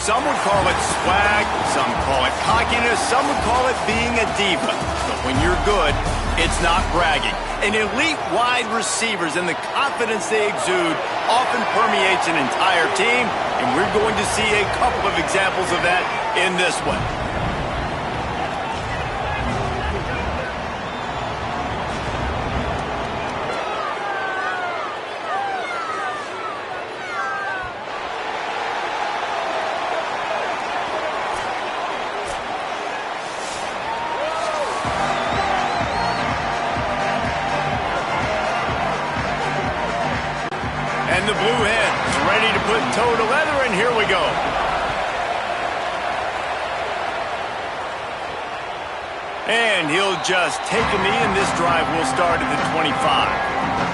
Some would call it swag, some call it cockiness, some would call it being a diva. But when you're good, it's not bragging. And elite wide receivers and the confidence they exude often permeates an entire team, and we're going to see a couple of examples of that in this one. And the blue hens ready to put toe to leather, and here we go. And he'll just take a knee, and this drive will start at the 25.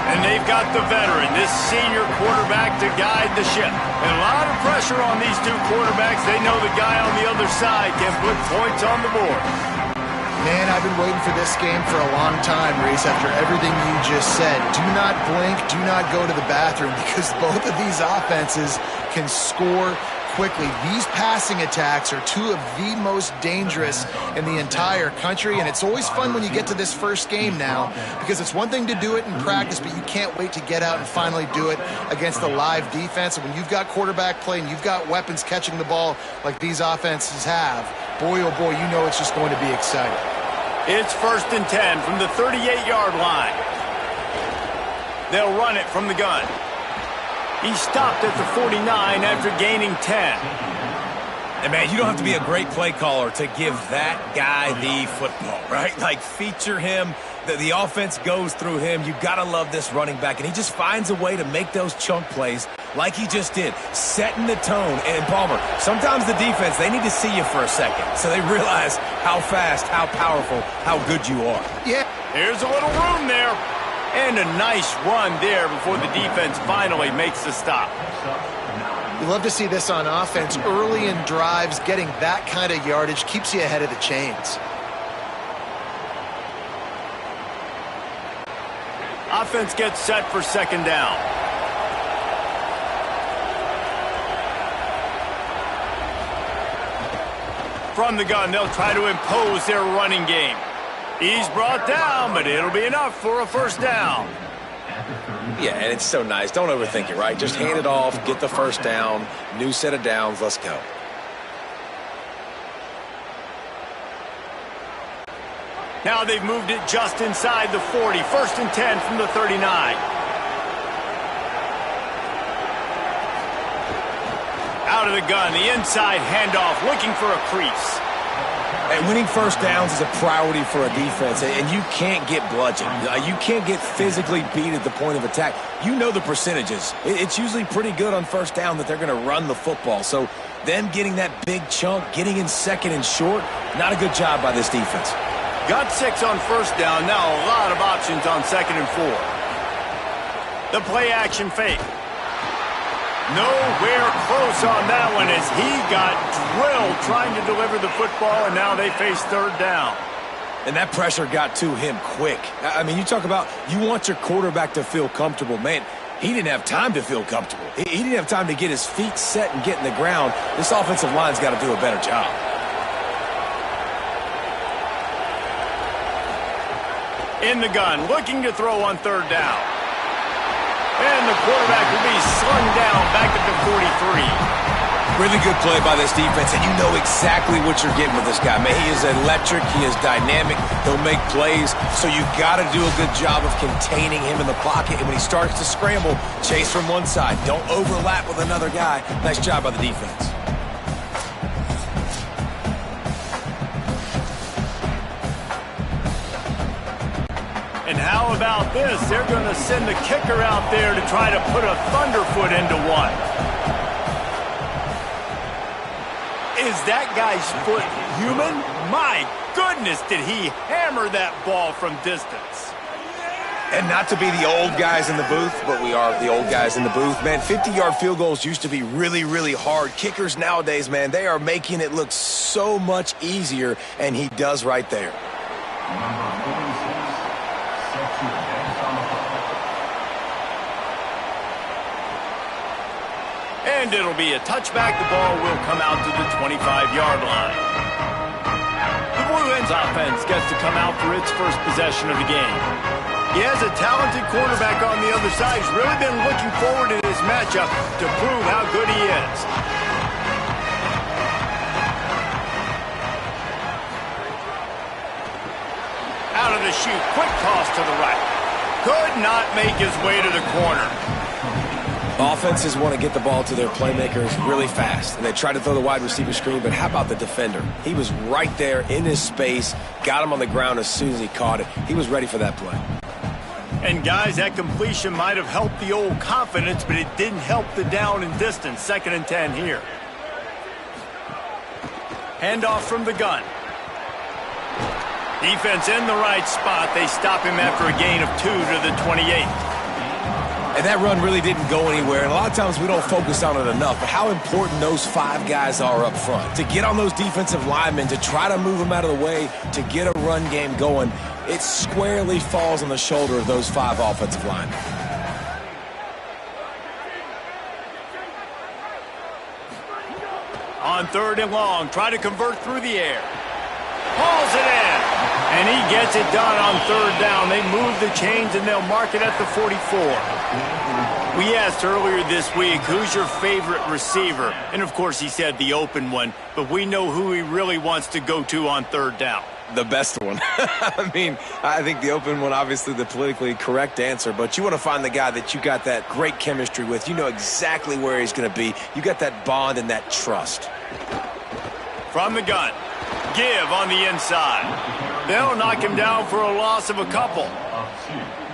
And they've got the veteran, this senior quarterback, to guide the ship. And a lot of pressure on these two quarterbacks. They know the guy on the other side can put points on the board. Man, I've been waiting for this game for a long time, Reese, after everything you just said. Do not blink, do not go to the bathroom, because both of these offenses can score quickly. These passing attacks are two of the most dangerous in the entire country, and it's always fun when you get to this first game now, because it's one thing to do it in practice, but you can't wait to get out and finally do it against a live defense. And when you've got quarterback play and you've got weapons catching the ball like these offenses have, boy, oh boy, you know it's just going to be exciting. It's 1st and 10 from the 38-yard line. They'll run it from the gun. He stopped at the 49 after gaining 10. And man, you don't have to be a great play caller to give that guy the football, right? Like, feature him. The offense goes through him. You got to love this running back. And he just finds a way to make those chunk plays like he just did, setting the tone. And Palmer, sometimes the defense, they need to see you for a second so they realize how fast, how powerful, how good you are. Yeah, here's a little room there. And a nice run there before the defense finally makes the stop. You love to see this on offense. Early in drives, getting that kind of yardage keeps you ahead of the chains. Offense gets set for 2nd down. From the gun, they'll try to impose their running game. He's brought down, but it'll be enough for a 1st down. Yeah, and it's so nice. Don't overthink it, right? Just hand it off, get the 1st down, new set of downs, let's go. Now they've moved it just inside the 40. 1st and 10 from the 39. Out of the gun, the inside handoff, looking for a crease. And winning 1st downs is a priority for a defense, and you can't get bludgeoned. You can't get physically beat at the point of attack. You know the percentages. It's usually pretty good on 1st down that they're going to run the football. So them getting that big chunk, getting in 2nd and short, not a good job by this defense. Got 6 on 1st down. Now a lot of options on 2nd and 4. The play action fake. Nowhere close on that one as he got drilled trying to deliver the football, and now they face 3rd down. And that pressure got to him quick. I mean, you talk about you want your quarterback to feel comfortable. Man, he didn't have time to feel comfortable. He didn't have time to get his feet set and get in the ground. This offensive line's got to do a better job. In the gun, looking to throw on 3rd down. And the quarterback will be slung down back at the 43. Really good play by this defense, and you know exactly what you're getting with this guy. Man, he is electric. He is dynamic. He'll make plays, so you got to do a good job of containing him in the pocket. And when he starts to scramble, chase from one side. Don't overlap with another guy. Nice job by the defense. And how about this? They're going to send the kicker out there to try to put a thunderfoot into one. Is that guy's foot human? My goodness, did he hammer that ball from distance. And not to be the old guys in the booth, but we are the old guys in the booth. Man, 50-yard field goals used to be really, really hard. Kickers nowadays, man, they are making it look so much easier, and he does right there. And it'll be a touchback. The ball will come out to the 25-yard line. The Blue Hens offense gets to come out for its first possession of the game. He has a talented quarterback on the other side. He's really been looking forward to this matchup to prove how good he is. Out of the chute, quick toss to the right. Could not make his way to the corner. Offenses want to get the ball to their playmakers really fast, and they try to throw the wide receiver screen, but how about the defender? He was right there in his space, got him on the ground as soon as he caught it. He was ready for that play. And guys, that completion might have helped the old confidence, but it didn't help the down and distance. 2nd and 10 here. Handoff from the gun. Defense in the right spot. They stop him after a gain of 2 to the 28. And that run really didn't go anywhere. And a lot of times we don't focus on it enough. But how important those 5 guys are up front. To get on those defensive linemen, to try to move them out of the way, to get a run game going, it squarely falls on the shoulder of those 5 offensive linemen. On 3rd and long, try to convert through the air. Hauls it in. And he gets it done on 3rd down. They move the chains and they'll mark it at the 44. We asked earlier this week, who's your favorite receiver? And of course he said the open one, but we know who he really wants to go to on 3rd down. The best one. I mean, I think the open one, obviously the politically correct answer, but you want to find the guy that you got that great chemistry with. You know exactly where he's going to be. You got that bond and that trust. From the gun. Give on the inside. They'll knock him down for a loss of a couple.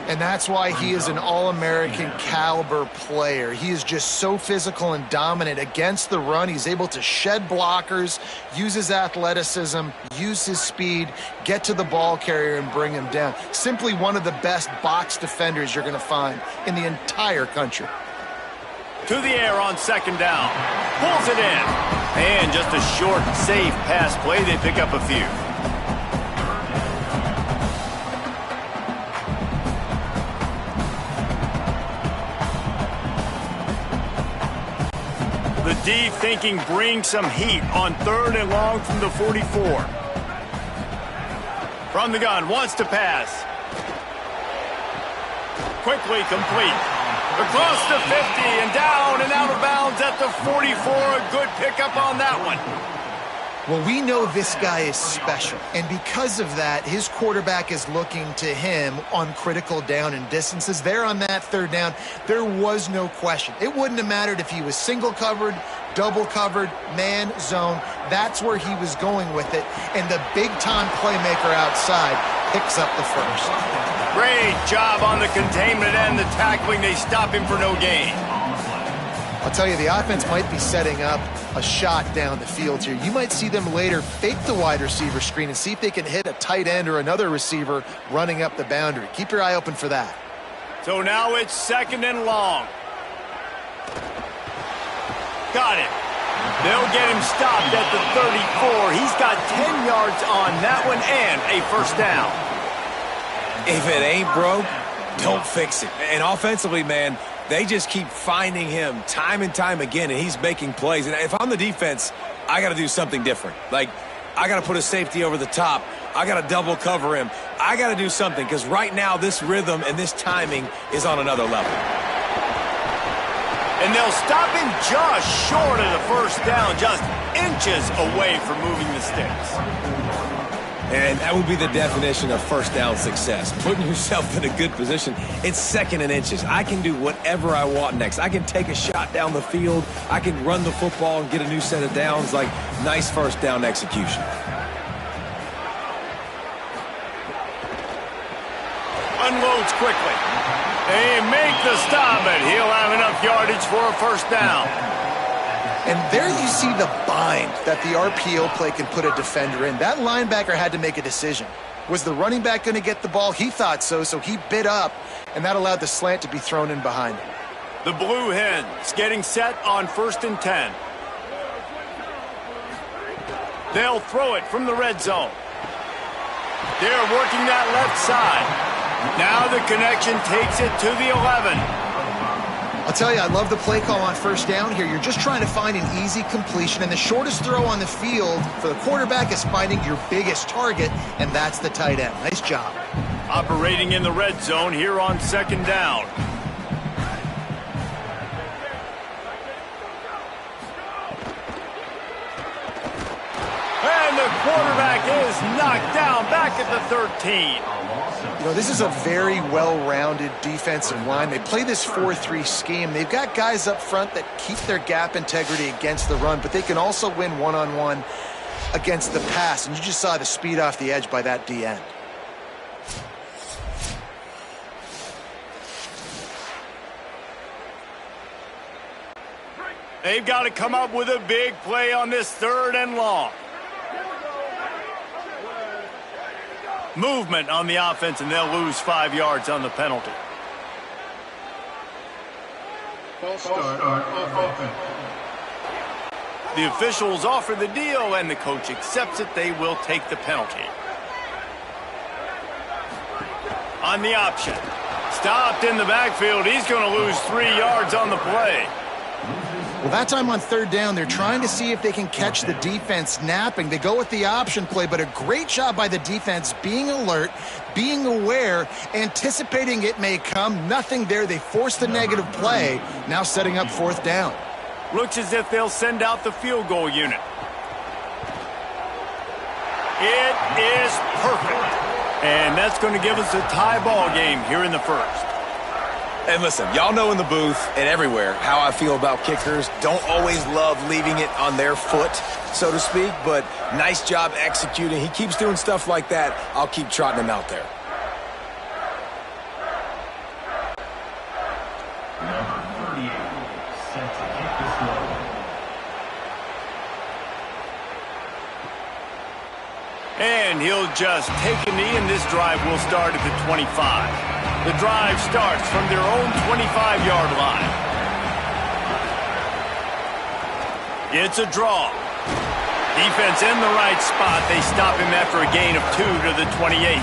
And that's why he is an All-American caliber player. He is just so physical and dominant against the run. He's able to shed blockers, use his athleticism, use his speed, get to the ball carrier and bring him down. Simply one of the best box defenders you're going to find in the entire country. To the air on 2nd down. Pulls it in. And just a short, safe pass play. They pick up a few. The D thinking bring some heat on 3rd and long from the 44. From the gun, wants to pass. Quickly complete. Across the 50 and down and out of bounds at the 44. A good pickup on that one. Well, we know this guy is special, and because of that, his quarterback is looking to him on critical down and distances. There on that 3rd down, there was no question. It wouldn't have mattered if he was single covered, double covered, man, zone. That's where he was going with it, and the big-time playmaker outside picks up the first. Great job on the containment and the tackling. They stop him for no gain. I'll tell you, the offense might be setting up a shot down the field here. You might see them later fake the wide receiver screen and see if they can hit a tight end or another receiver running up the boundary. Keep your eye open for that. So now it's 2nd and long. Got it. They'll get him stopped at the 34. He's got 10 yards on that one and a 1st down. If it ain't broke, don't fix it. And offensively, man, they just keep finding him time and time again, and he's making plays. And if I'm the defense, I got to do something different. Like, I got to put a safety over the top. I got to double cover him. I got to do something because right now this rhythm and this timing is on another level. And they'll stop him just short of the 1st down, just inches away from moving the sticks. And that would be the definition of 1st down success. Putting yourself in a good position. It's 2nd and inches. I can do whatever I want next. I can take a shot down the field. I can run the football and get a new set of downs. Like, nice 1st down execution. Unloads quickly. They make the stop, but he'll have enough yardage for a 1st down. And there you see the bind that the RPO play can put a defender in. That linebacker had to make a decision. Was the running back going to get the ball? He thought so, so he bit up, and that allowed the slant to be thrown in behind him. The Blue Hens getting set on 1st and 10. They'll throw it from the red zone. They're working that left side. Now the connection takes it to the 11. I'll tell you, I love the play call on first down here. You're just trying to find an easy completion, and the shortest throw on the field for the quarterback is finding your biggest target, and that's the tight end. Nice job. Operating in the red zone here on second down. And the quarterback is knocked down back at the 13. You know, this is a very well-rounded defensive line. They play this 4-3 scheme. They've got guys up front that keep their gap integrity against the run, but they can also win one-on-one against the pass. And you just saw the speed off the edge by that D-end. They've got to come up with a big play on this 3rd and long. Movement on the offense, and they'll lose 5 yards on the penalty. False start on offense. The officials offer the deal, and the coach accepts it. They will take the penalty. On the option. Stopped in the backfield. He's going to lose 3 yards on the play. Well, that time on 3rd down, they're trying to see if they can catch the defense napping. They go with the option play, but a great job by the defense being alert, being aware, anticipating it may come. Nothing there. They forced the negative play, now setting up 4th down. Looks as if they'll send out the field goal unit. It is perfect. And that's going to give us a tie ball game here in the 1st. And listen, y'all know in the booth and everywhere how I feel about kickers. Don't always love leaving it on their foot, so to speak, but nice job executing. He keeps doing stuff like that. I'll keep trotting him out there. Number 38, set to kick this one. And he'll just take a knee, and this drive will start at the 25. The drive starts from their own 25-yard line. It's a draw. Defense in the right spot. They stop him after a gain of 2 to the 28.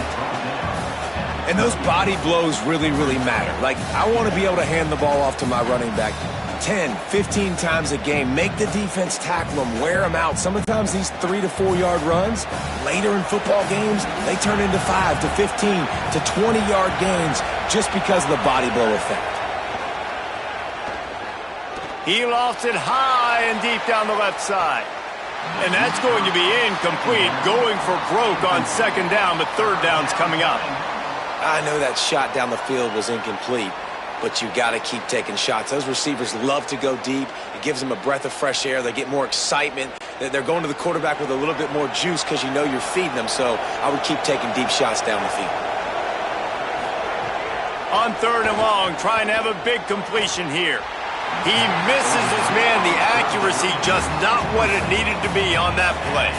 And those body blows really, really matter. Like, I want to be able to hand the ball off to my running back 10, 15 times a game. Make the defense tackle them, wear them out. Sometimes these 3 to 4 yard runs, later in football games, they turn into 5 to 15 to 20-yard gains just because of the body blow effect. He lost it high and deep down the left side. And that's going to be incomplete, going for broke on 2nd down, but 3rd down's coming up. I know that shot down the field was incomplete, but you got to keep taking shots. Those receivers love to go deep. It gives them a breath of fresh air. They get more excitement. They're going to the quarterback with a little bit more juice because you know you're feeding them. So I would keep taking deep shots down the field. On 3rd and long, trying to have a big completion here. He misses his man. The accuracy just not what it needed to be on that play.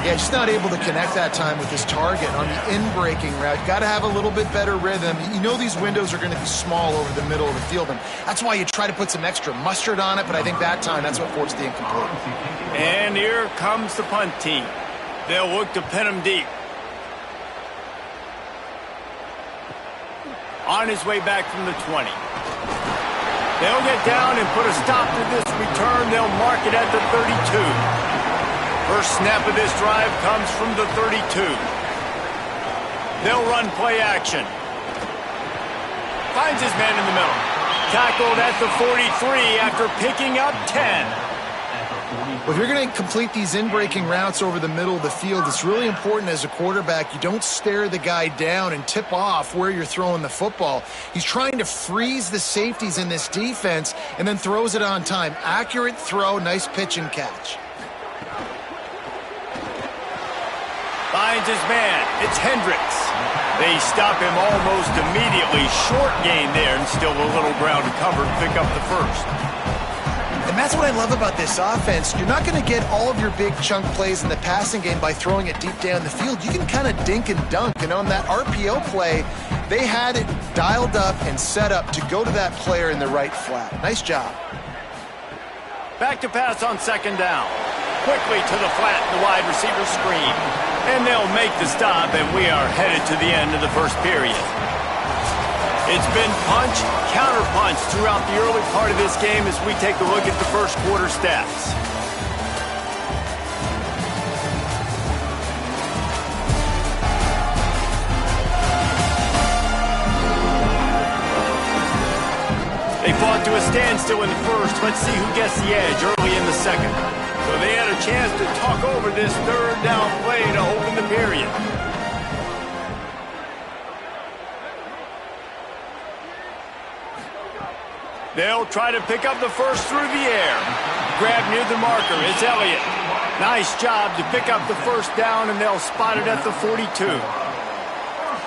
Yeah, just not able to connect that time with his target on the in-breaking route. Got to have a little bit better rhythm. You know these windows are going to be small over the middle of the field, and that's why you try to put some extra mustard on it, but I think that time that's what forced the incomplete. And here comes the punt team. They'll look to pin him deep. On his way back from the 20. They'll get down and put a stop to this return. They'll mark it at the 32. First snap of this drive comes from the 32. They'll run play action. Finds his man in the middle. Tackled at the 43 after picking up 10. Well, if you're going to complete these in-breaking routes over the middle of the field, it's really important as a quarterback you don't stare the guy down and tip off where you're throwing the football. He's trying to freeze the safeties in this defense and then throws it on time. Accurate throw, nice pitch and catch. Finds his man. It's Hendricks. They stop him almost immediately. Short gain there, and still a little ground to cover to pick up the first. And that's what I love about this offense. You're not going to get all of your big chunk plays in the passing game by throwing it deep down the field. You can kind of dink and dunk. And on that RPO play, they had it dialed up and set up to go to that player in the right flat. Nice job. Back to pass on 2nd down. Quickly to the flat, the wide receiver screen. And they'll make the stop, and we are headed to the end of the first period. It's been punch, counter-punch throughout the early part of this game as we take a look at the first quarter stats. They fought to a standstill in the first. Let's see who gets the edge early in the second. So they had a chance to talk over this third down play to open the period. They'll try to pick up the first through the air. Grab near the marker. It's Elliott. Nice job to pick up the first down, and they'll spot it at the 42.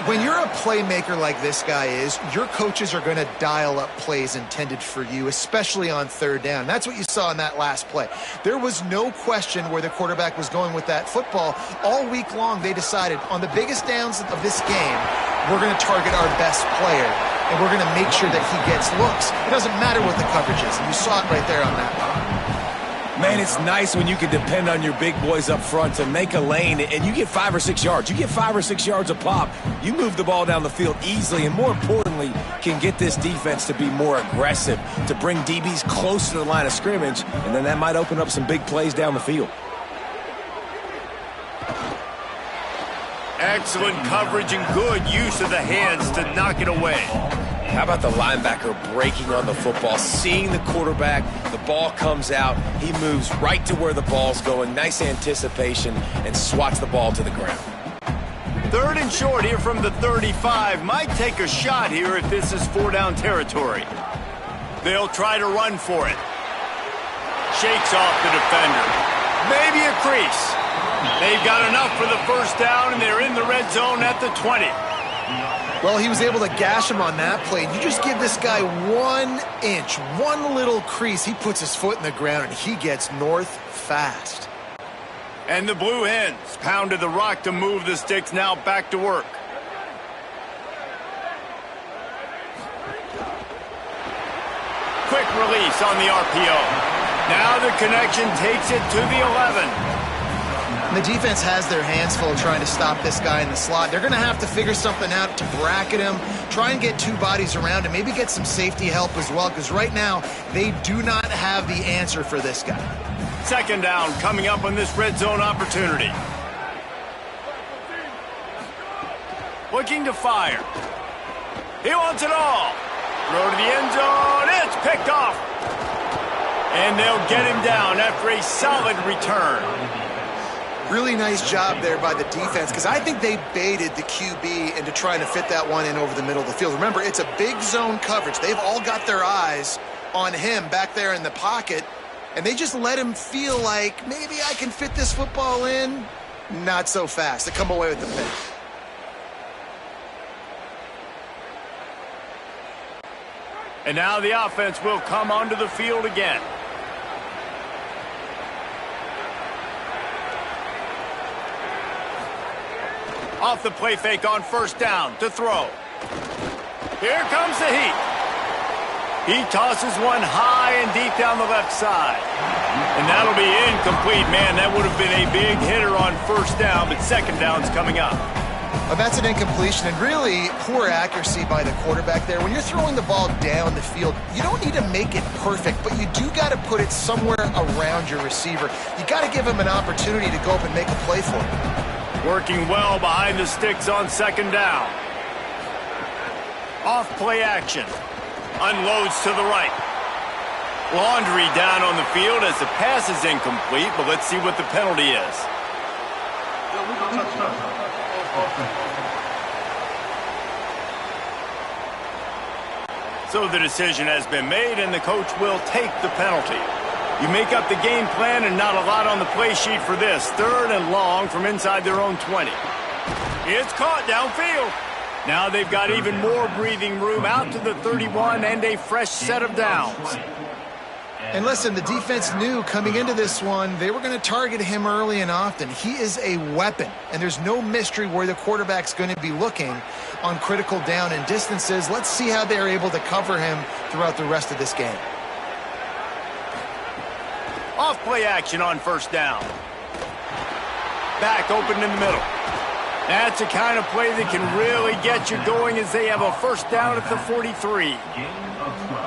When you're a playmaker like this guy is, your coaches are going to dial up plays intended for you, especially on third down. That's what you saw in that last play. There was no question where the quarterback was going with that football. All week long, they decided on the biggest downs of this game, we're going to target our best player, and we're going to make sure that he gets looks. It doesn't matter what the coverage is, and you saw it right there on that one. Man, it's nice when you can depend on your big boys up front to make a lane, and you get 5 or 6 yards. You get 5 or 6 yards a pop. You move the ball down the field easily, and more importantly, can get this defense to be more aggressive, to bring DBs close to the line of scrimmage, and then that might open up some big plays down the field. Excellent coverage and good use of the hands to knock it away. How about the linebacker breaking on the football, seeing the quarterback, the ball comes out, he moves right to where the ball's going, nice anticipation, and swats the ball to the ground. Third and short here from the 35. Might take a shot here if this is 4-down territory. They'll try to run for it. Shakes off the defender. Maybe a crease. They've got enough for the first down, and they're in the red zone at the 20. Well, he was able to gash him on that play. You just give this guy 1 inch, one little crease. He puts his foot in the ground, and he gets north fast. And the Blue Hens pounded the rock to move the sticks, now back to work. Quick release on the RPO. Now the connection takes it to the 11. And the defense has their hands full trying to stop this guy in the slot. They're going to have to figure something out to bracket him, try and get 2 bodies around him, maybe get some safety help as well, because right now they do not have the answer for this guy. Second down coming up on this red zone opportunity. Looking to fire. He wants it all. Throw to the end zone. It's picked off. And they'll get him down after a solid return. Really nice job there by the defense, because I think they baited the QB into trying to fit that one in over the middle of the field. Remember, it's a big zone coverage. They've all got their eyes on him back there in the pocket, and they just let him feel like, maybe I can fit this football in. Not so fast. They come away with the pick. And now the offense will come onto the field again. Off the play fake on first down to throw. Here comes the heat. He tosses one high and deep down the left side. And that'll be incomplete. Man, that would have been a big hitter on first down, but second down's coming up. Well, that's an incompletion, and really poor accuracy by the quarterback there. When you're throwing the ball down the field, you don't need to make it perfect, but you do got to put it somewhere around your receiver. You got to give him an opportunity to go up and make a play for him. Working well behind the sticks on second down. Off play action. Unloads to the right. Laundry down on the field as the pass is incomplete, but let's see what the penalty is. So the decision has been made, and the coach will take the penalty. You make up the game plan, and not a lot on the play sheet for this. Third and long from inside their own 20. It's caught downfield. Now they've got even more breathing room out to the 31 and a fresh set of downs. And listen, the defense knew coming into this one, they were going to target him early and often. He is a weapon, and there's no mystery where the quarterback's going to be looking on critical down and distances. Let's see how they're able to cover him throughout the rest of this game. Off play action on first down. Back open in the middle. That's the kind of play that can really get you going as they have a first down at the 43.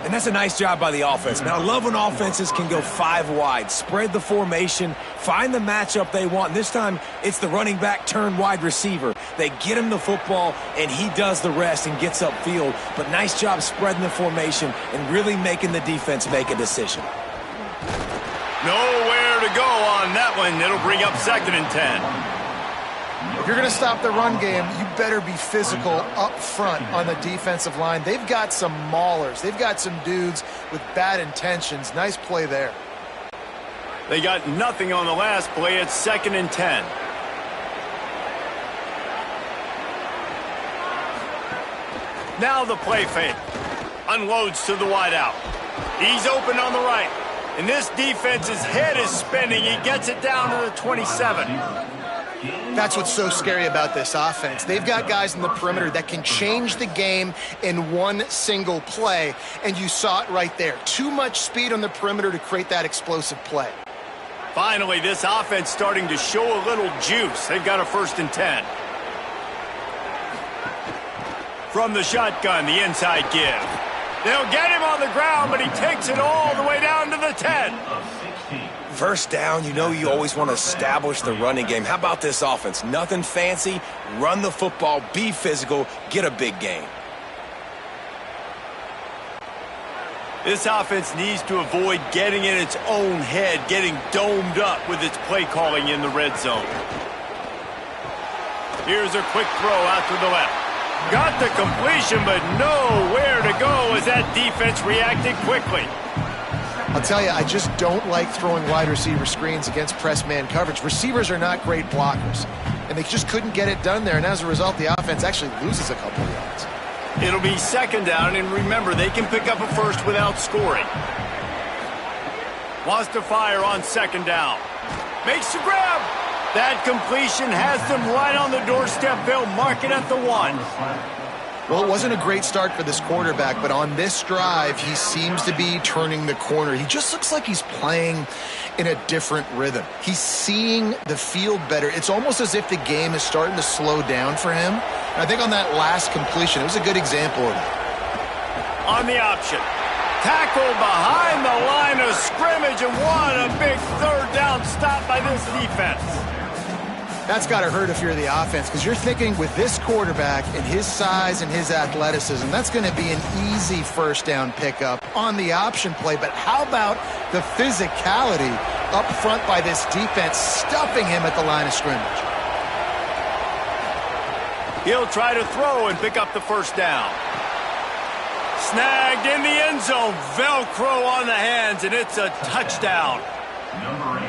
And that's a nice job by the offense. Man, I love when offenses can go 5 wide, spread the formation, find the matchup they want. And this time, it's the running back turned wide receiver. They get him the football, and he does the rest and gets upfield. But nice job spreading the formation and really making the defense make a decision. Nowhere to go on that one. It'll bring up 2nd and 10. If you're going to stop the run game, you better be physical up front on the defensive line. They've got some maulers. They've got some dudes with bad intentions. Nice play there. They got nothing on the last play. It's 2nd and 10. Now the play fake. Unloads to the wideout. He's open on the right. And this defense's head is spinning. He gets it down to the 27. That's what's so scary about this offense. They've got guys in the perimeter that can change the game in one single play, and you saw it right there. Too much speed on the perimeter to create that explosive play. Finally, this offense starting to show a little juice. They've got a 1st and 10. From the shotgun, the inside give. They'll get him on the ground, but he takes it all the way down to the 10. First down, you know you always want to establish the running game. How about this offense? Nothing fancy. Run the football, be physical, get a big gain. This offense needs to avoid getting in its own head, getting domed up with its play calling in the red zone. Here's a quick throw out to the left. Got the completion, but nowhere to go as that defense reacted quickly. I'll tell you, I just don't like throwing wide receiver screens against press man coverage. Receivers are not great blockers, and they just couldn't get it done there, and as a result, the offense actually loses a couple of yards. It'll be 2nd down, and remember, they can pick up a first without scoring. Wants to fire on 2nd down. Makes the grab. That completion has them right on the doorstep. They'll mark it at the 1. Well, it wasn't a great start for this quarterback, but on this drive, he seems to be turning the corner. He just looks like he's playing in a different rhythm. He's seeing the field better. It's almost as if the game is starting to slow down for him. And I think on that last completion, it was a good example of that. On the option. Tackle behind the line of scrimmage, and what a big 3rd down stop by this defense. That's got to hurt if you're the offense, because you're thinking with this quarterback and his size and his athleticism, that's going to be an easy 1st down pickup on the option play. But how about the physicality up front by this defense, stuffing him at the line of scrimmage? He'll try to throw and pick up the 1st down. Snagged in the end zone. Velcro on the hands, and it's a touchdown.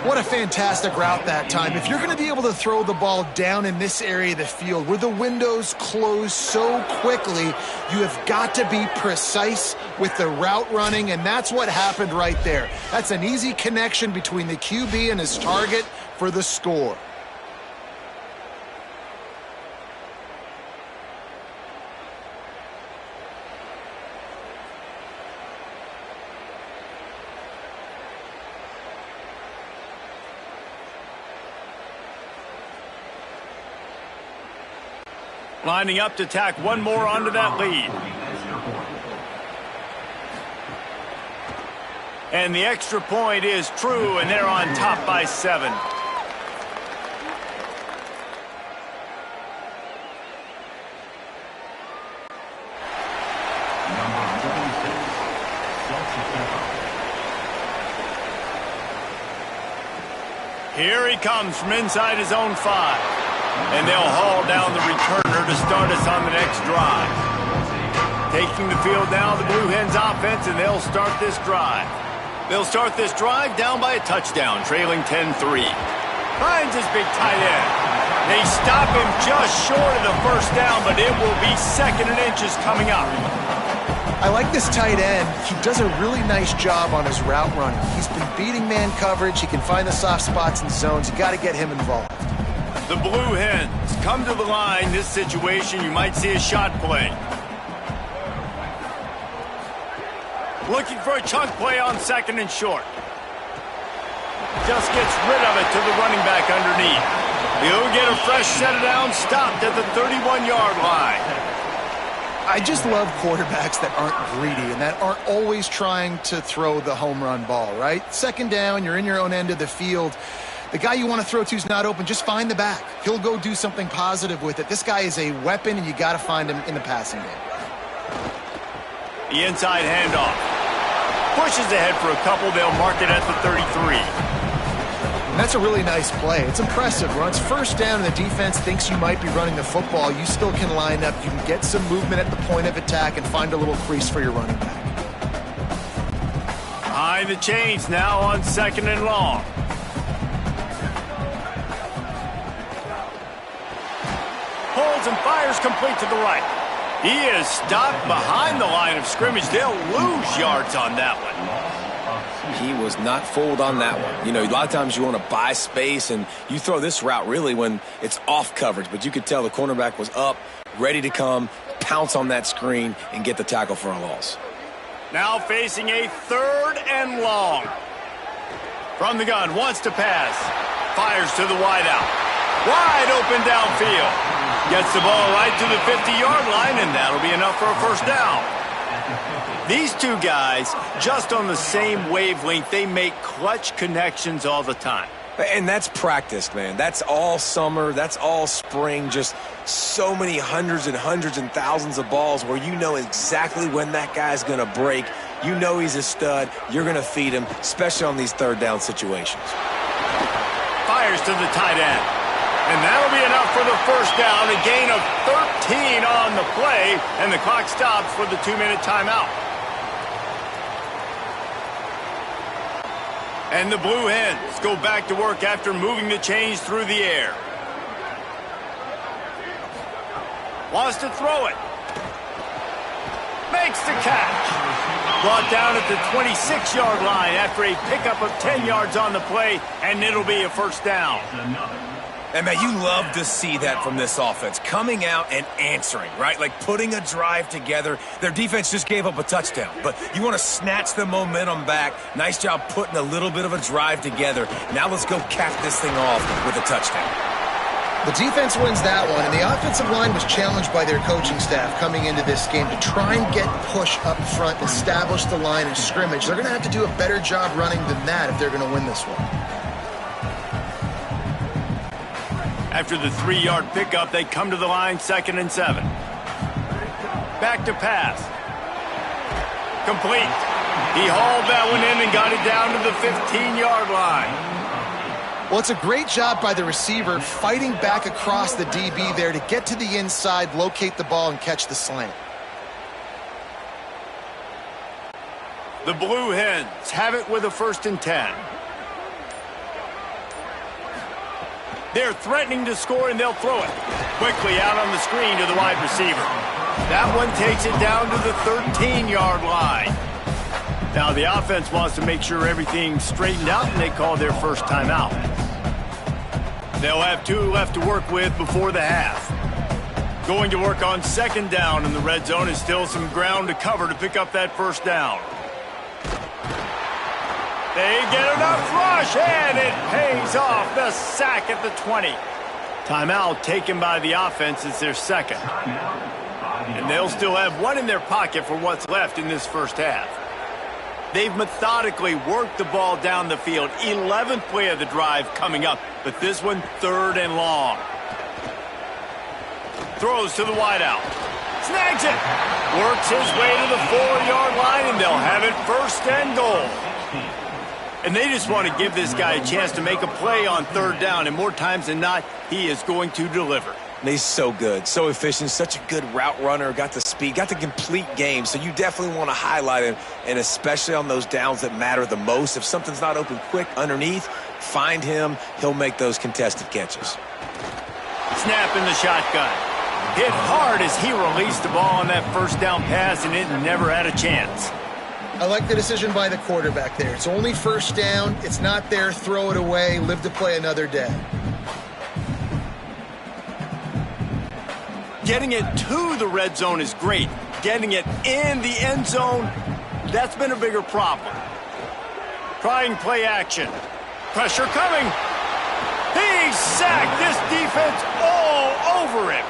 What a fantastic route that time. If you're going to be able to throw the ball down in this area of the field where the windows close so quickly, you have got to be precise with the route running, and that's what happened right there. That's an easy connection between the QB and his target for the score. Lining up to tack one more onto that lead. And the extra point is true, and they're on top by 7. Here he comes from inside his own 5. And they'll haul down the returner to start us on the next drive. Taking the field now, the Blue Hens offense, and they'll start this drive. They'll start this drive down by a touchdown, trailing 10-3. Finds his big tight end. They stop him just short of the 1st down, but it will be 2nd and inches coming up. I like this tight end. He does a really nice job on his route running. He's been beating man coverage. He can find the soft spots and zones. You got to get him involved. The Blue Hens come to the line. This situation, you might see a shot play. Looking for a chunk play on 2nd and short. Just gets rid of it to the running back underneath. He'll get a fresh set down, stopped at the 31-yard line. I just love quarterbacks that aren't greedy and that aren't always trying to throw the home run ball, right? Second down, you're in your own end of the field. The guy you want to throw to is not open. Just find the back. He'll go do something positive with it. This guy is a weapon, and you got to find him in the passing game. The inside handoff. Pushes ahead for a couple. They'll mark it at the 33. And that's a really nice play. It's impressive. When it's first down and the defense thinks you might be running the football, you still can line up. You can get some movement at the point of attack and find a little crease for your running back. Behind the chains now on 2nd and long. Pulls and fires complete to the right. He is stopped behind the line of scrimmage. They'll lose yards on that one. He was not fooled on that one. You know, a lot of times you want to buy space, and you throw this route really when it's off coverage. But you could tell the cornerback was up, ready to come, pounce on that screen, and get the tackle for a loss. Now facing a 3rd and long. From the gun, wants to pass. Fires to the wideout. Wide open downfield. Gets the ball right to the 50-yard line, and that'll be enough for a first down. These two guys, just on the same wavelength, they make clutch connections all the time. And that's practiced, man. That's all summer. That's all spring. Just so many hundreds and thousands of balls where you know exactly when that guy's going to break. You know he's a stud. You're going to feed him, especially on these 3rd down situations. Fires to the tight end. And that'll be enough for the first down. A gain of 13 on the play, and the clock stops for the 2-minute timeout. And the Blue Hens go back to work after moving the chains through the air. Wants to throw it. Makes the catch. Brought down at the 26-yard line after a pickup of 10 yards on the play, and it'll be a first down. And, man, you love to see that from this offense, coming out and answering, right? Like putting a drive together. Their defense just gave up a touchdown, but you want to snatch the momentum back. Nice job putting a little bit of a drive together. Now let's go cap this thing off with a touchdown. The defense wins that one, and the offensive line was challenged by their coaching staff coming into this game to try and get push up front, establish the line of scrimmage. They're going to have to do a better job running than that if they're going to win this one. After the 3-yard pickup, they come to the line 2nd and 7. Back to pass. Complete. He hauled that one in and got it down to the 15-yard line. Well, it's a great job by the receiver fighting back across the DB there to get to the inside, locate the ball, and catch the slant. The Blue Hens have it with a 1st and 10. They're threatening to score, and they'll throw it. Quickly out on the screen to the wide receiver. That one takes it down to the 13-yard line. Now the offense wants to make sure everything's straightened out, and they call their first timeout. They'll have 2 left to work with before the half. Going to work on 2nd down, and the red zone is still some ground to cover to pick up that first down. They get enough rush, and it pays off. The sack at the 20. Timeout taken by the offense is their 2nd. And they'll still have 1 in their pocket for what's left in this first half. They've methodically worked the ball down the field. 11th play of the drive coming up, but this one 3rd and long. Throws to the wideout. Snags it. Works his way to the 4-yard line, and they'll have it 1st and goal. And they just want to give this guy a chance to make a play on 3rd down, and more times than not, he is going to deliver. He's so good, so efficient, such a good route runner, got the speed, got the complete game, so you definitely want to highlight him, and especially on those downs that matter the most. If something's not open quick underneath, find him. He'll make those contested catches. Snap in the shotgun. Hit hard as he released the ball on that 1st down pass, and it never had a chance. I like the decision by the quarterback there. It's only 1st down. It's not there. Throw it away. Live to play another day. Getting it to the red zone is great. Getting it in the end zone, that's been a bigger problem. Trying play action. Pressure coming. He's sacked. This defense all over him.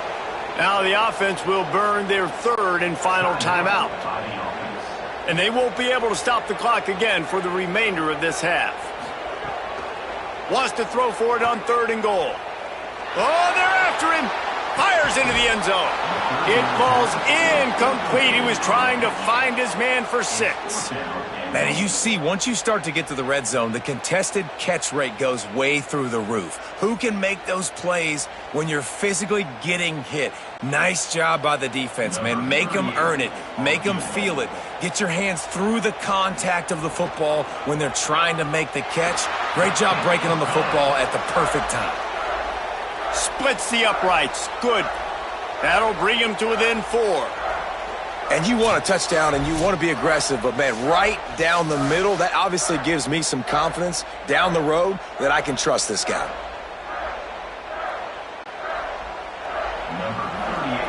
Now the offense will burn their third and final timeout. And they won't be able to stop the clock again for the remainder of this half. Wants to throw for it on 3rd and goal. Oh, they're after him. Fires into the end zone. It falls incomplete. He was trying to find his man for 6. Man, you see, once you start to get to the red zone, the contested catch rate goes way through the roof. Who can make those plays when you're physically getting hit? Nice job by the defense, man. Make them earn it. Make them feel it. Get your hands through the contact of the football when they're trying to make the catch. Great job breaking on the football at the perfect time. Splits the uprights. Good. That'll bring him to within 4. And you want a touchdown and you want to be aggressive, but, man, right down the middle, that obviously gives me some confidence down the road that I can trust this guy. Number 38,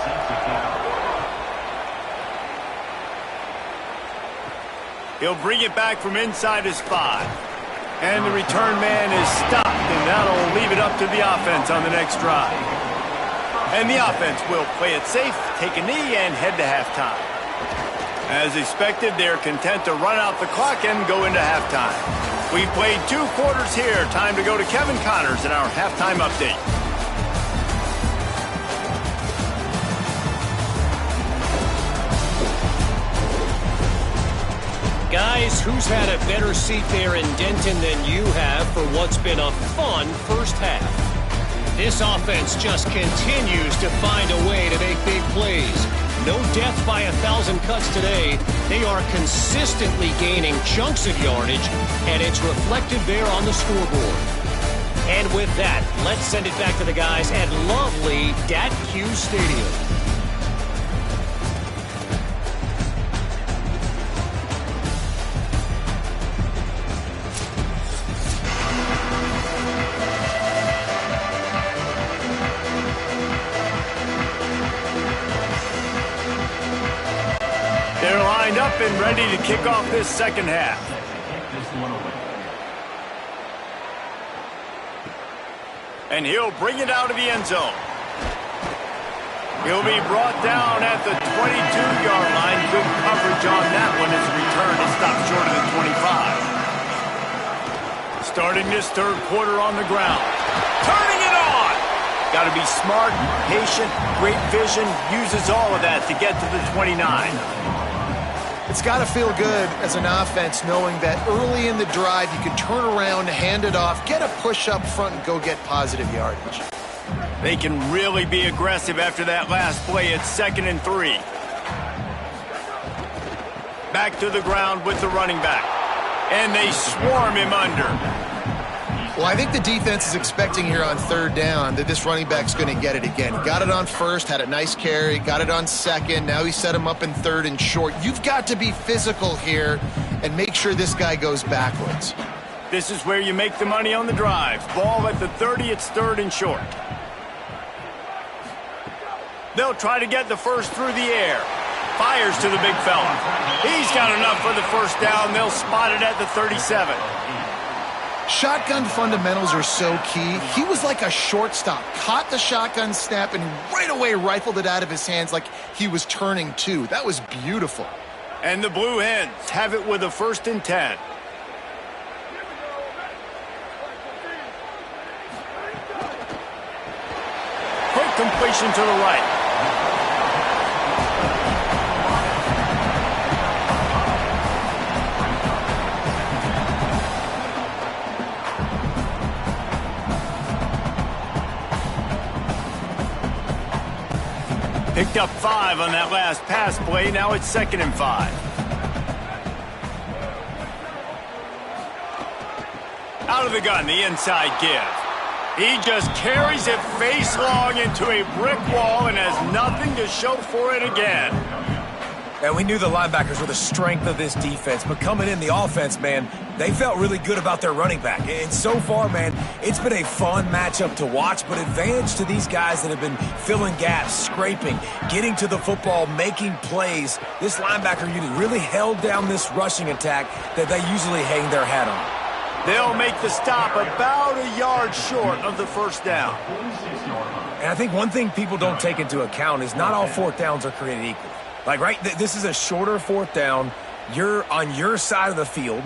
set to kick off. He'll bring it back from inside his 5. And the return man is stopped, and that'll leave it up to the offense on the next drive. And the offense will play it safe, take a knee, and head to halftime. As expected, they're content to run out the clock and go into halftime. We've played 2 quarters here. Time to go to Kevin Connors in our halftime update. Guys, who's had a better seat there in Denton than you have for what's been a fun first half? This offense just continues to find a way to make big plays. No death by 1,000 cuts today. They are consistently gaining chunks of yardage, and it's reflected there on the scoreboard. And with that, let's send it back to the guys at lovely Dat-Q Stadium. They're lined up and ready to kick off this second half. Kick this one away. And he'll bring it out of the end zone. He'll be brought down at the 22-yard line. Good coverage on that one as the return is stopped short of the 25. Starting this third quarter on the ground. Turning it on! Got to be smart, patient, great vision. Uses all of that to get to the 29. It's got to feel good as an offense knowing that early in the drive you can turn around, hand it off, get a push up front, and go get positive yardage. They can really be aggressive after that last play. It's 2nd and 3. Back to the ground with the running back. And they swarm him under. Well, I think the defense is expecting here on 3rd down that this running back's going to get it again. He got it on 1st, had a nice carry, got it on 2nd. Now he set him up in 3rd and short. You've got to be physical here and make sure this guy goes backwards. This is where you make the money on the drive. Ball at the 30, it's 3rd and short. They'll try to get the first through the air. Fires to the big fella. He's got enough for the first down. They'll spot it at the 37. Shotgun fundamentals are so key. He was like a shortstop, caught the shotgun snap, and right away rifled it out of his hands like he was turning 2. That was beautiful. And the Blue Hens have it with a 1st and 10. Quick completion to the right. Picked up 5 on that last pass play. Now it's 2nd and 5. Out of the gun, the inside give. He just carries it face long into a brick wall and has nothing to show for it again. And we knew the linebackers were the strength of this defense, but coming in the offense, man, they felt really good about their running back. And so far, man, it's been a fun matchup to watch, but advantage to these guys that have been filling gaps, scraping, getting to the football, making plays. This linebacker unit really held down this rushing attack that they usually hang their hat on. They'll make the stop about a yard short of the first down. And I think one thing people don't take into account is not all fourth downs are created equal. Like, right, this is a shorter fourth down. You're on your side of the field.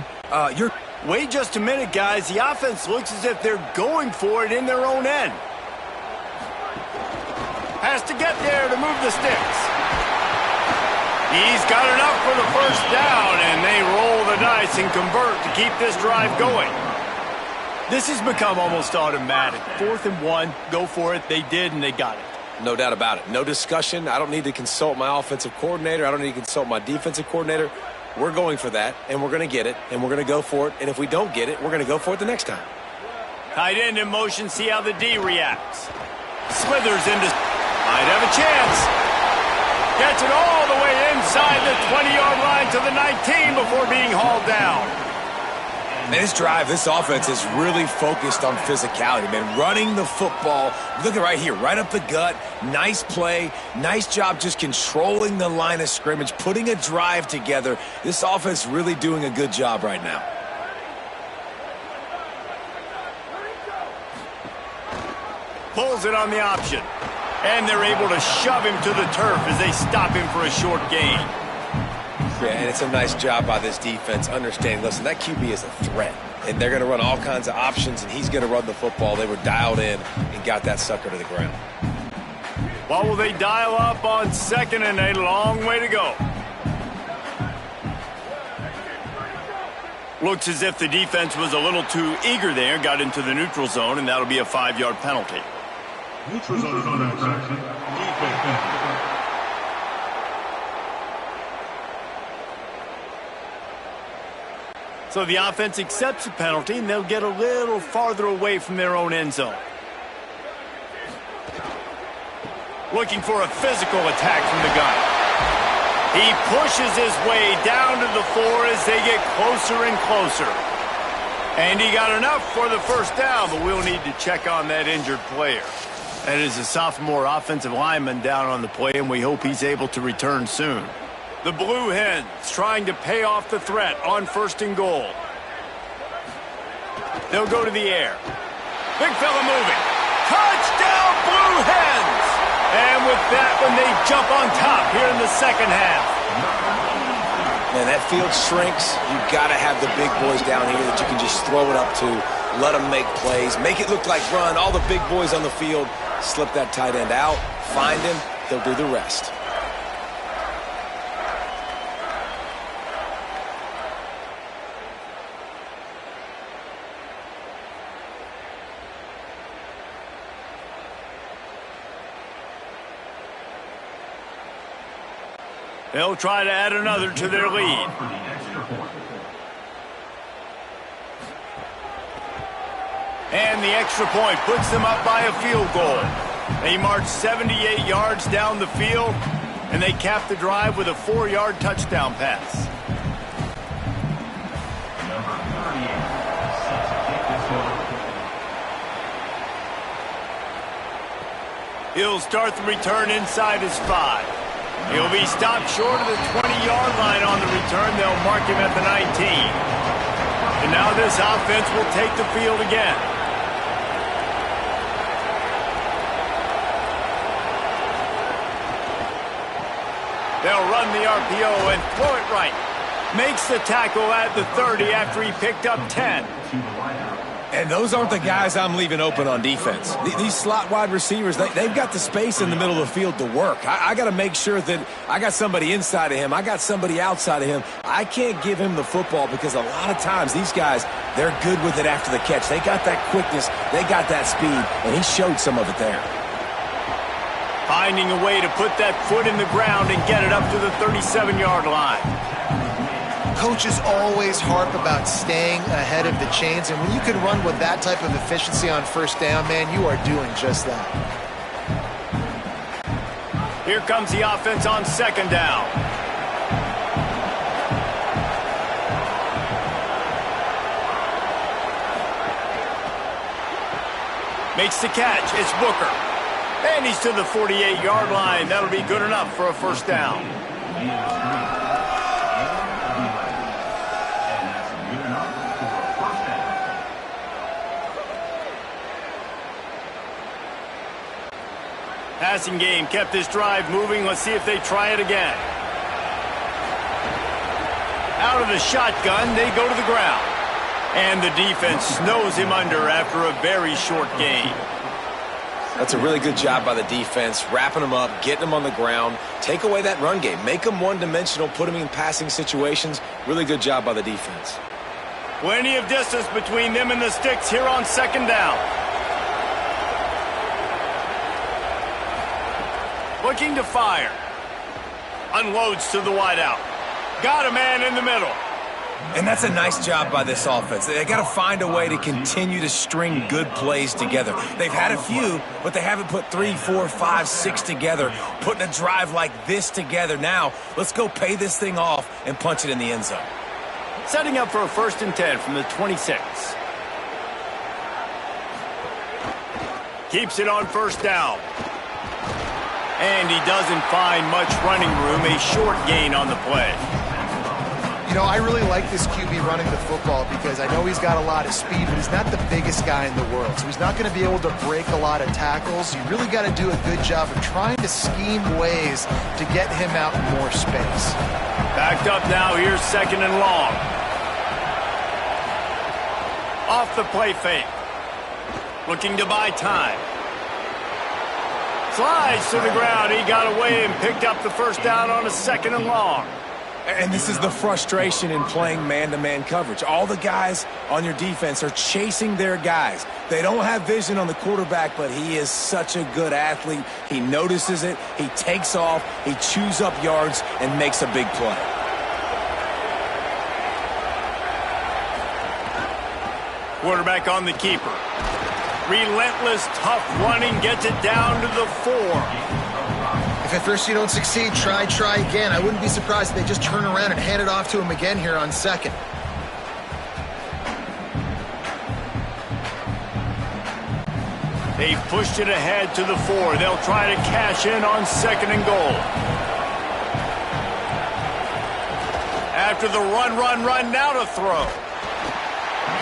Wait just a minute, guys. The offense looks as if they're going for it in their own end. Has to get there to move the sticks. He's got enough for the first down, and they roll the dice and convert to keep this drive going. This has become almost automatic. 4th and 1, go for it. They did, and they got it. No doubt about it. No discussion. I don't need to consult my offensive coordinator. I don't need to consult my defensive coordinator. We're going for that, and we're going to get it, and we're going to go for it. And if we don't get it, we're going to go for it the next time. Tight end in motion, see how the D reacts. Slithers into... Might have a chance. Gets it all the way inside the 20-yard line to the 19 before being hauled down. Man, this drive, this offense is really focused on physicality, man. Running the football. Look at right here, right up the gut. Nice play. Nice job just controlling the line of scrimmage, putting a drive together. This offense really doing a good job right now. Pulls it on the option. And they're able to shove him to the turf as they stop him for a short gain. Yeah, and it's a nice job by this defense understanding, listen, that QB is a threat. And they're going to run all kinds of options, and he's going to run the football. They were dialed in and got that sucker to the ground. What will they dial up on 2nd and a long way to go? Looks as if the defense was a little too eager there, got into the neutral zone, and that'll be a 5-yard penalty. Neutral zone action. Defense. So the offense accepts the penalty, and they'll get a little farther away from their own end zone. Looking for a physical attack from the gun. He pushes his way down to the 4 as they get closer and closer. And he got enough for the first down, but we'll need to check on that injured player. That is a sophomore offensive lineman down on the play, and we hope he's able to return soon. The Blue Hens trying to pay off the threat on 1st and goal. They'll go to the air. Big fella moving. Touchdown, Blue Hens! And with that one, they jump on top here in the second half. Man, that field shrinks. You've got to have the big boys down here that you can just throw it up to, let them make plays, make it look like run. All the big boys on the field, slip that tight end out, find him, they'll do the rest. They'll try to add another to their lead. And the extra point puts them up by a field goal. They march 78 yards down the field, and they cap the drive with a 4-yard touchdown pass. He'll start the return inside his 5. He'll be stopped short of the 20-yard line on the return. They'll mark him at the 19. And now this offense will take the field again. They'll run the RPO and throw it right. Makes the tackle at the 30 after he picked up 10. And those aren't the guys I'm leaving open on defense. These slot wide receivers, they've got the space in the middle of the field to work. I got to make sure that I got somebody inside of him. I got somebody outside of him. I can't give him the football because a lot of times these guys, they're good with it after the catch. They got that quickness. They got that speed, and he showed some of it there. Finding a way to put that foot in the ground and get it up to the 37-yard line. Coaches always harp about staying ahead of the chains, and when you can run with that type of efficiency on 1st down, man, you are doing just that. Here comes the offense on 2nd down. Makes the catch. It's Booker. And he's to the 48-yard line. That'll be good enough for a 1st down. Passing game kept this drive moving. Let's see if they try it again. Out of the shotgun, they go to the ground. And the defense snows him under after a very short gain. That's a really good job by the defense, wrapping them up, getting them on the ground. Take away that run game. Make them one-dimensional, put them in passing situations. Really good job by the defense. Plenty of distance between them and the sticks here on second down. Looking to fire. Unloads to the wideout. Got a man in the middle. And that's a nice job by this offense. They got to find a way to continue to string good plays together. They've had a few, but they haven't put 3, 4, 5, 6 together. Putting a drive like this together now, let's go pay this thing off and punch it in the end zone. Setting up for a 1st and 10 from the 26. Keeps it on 1st down. And he doesn't find much running room. A short gain on the play. You know, I really like this QB running the football because I know he's got a lot of speed, but he's not the biggest guy in the world. So he's not going to be able to break a lot of tackles. You really got to do a good job of trying to scheme ways to get him out in more space. Backed up now. Here's 2nd and long. Off the play fake. Looking to buy time. Slides to the ground. He got away and picked up the 1st down on a 2nd and long. And this is the frustration in playing man-to-man coverage. All the guys on your defense are chasing their guys. They don't have vision on the quarterback, but he is such a good athlete. He notices it, he takes off, he chews up yards, and makes a big play. Quarterback on the keeper. Relentless, tough running, gets it down to the 4. If at first you don't succeed, try again. I wouldn't be surprised if they just turn around and hand it off to him again here on 2nd. They've pushed it ahead to the 4. They'll try to cash in on 2nd and goal. After the run, now to throw.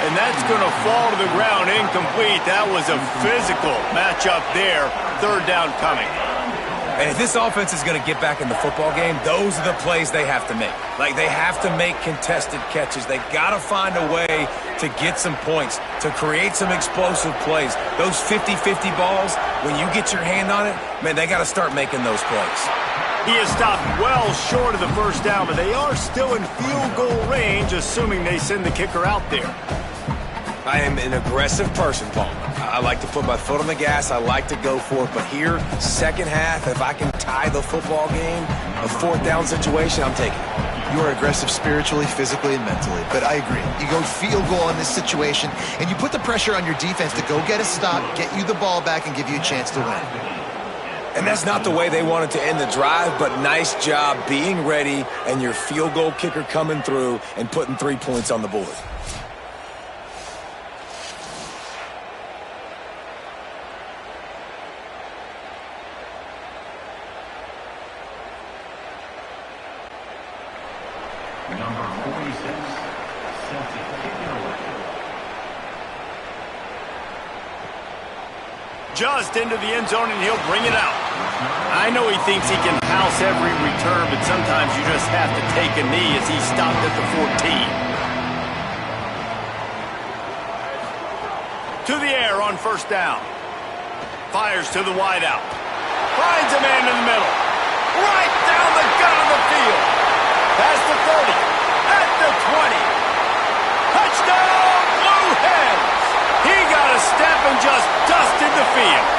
And that's going to fall to the ground incomplete. That was a physical matchup there. 3rd down coming. And if this offense is going to get back in the football game, those are the plays they have to make. Like, they have to make contested catches. They got to find a way to get some points, to create some explosive plays. Those 50-50 balls, when you get your hand on it, man, they got to start making those plays. He is stopped well short of the 1st down, but they are still in field goal range, assuming they send the kicker out there. I am an aggressive person, Paul. I like to put my foot on the gas. I like to go for it. But here, 2nd half, if I can tie the football game, a 4th down situation, I'm taking it. You are aggressive spiritually, physically, and mentally. But I agree. You go field goal in this situation, and you put the pressure on your defense to go get a stop, get you the ball back, and give you a chance to win. And that's not the way they wanted to end the drive, but nice job being ready and your field goal kicker coming through and putting 3 points on the board. Number 46, set to kick it away. Just into the end zone, and he'll bring it out. I know he thinks he can house every return, but sometimes you just have to take a knee as he stopped at the 14. To the air on 1st down. Fires to the wideout. Finds a man in the middle. Right down the gut of the field. Past the 30. At the 20. Touchdown, Blue Hens! He got a step and just dusted the field.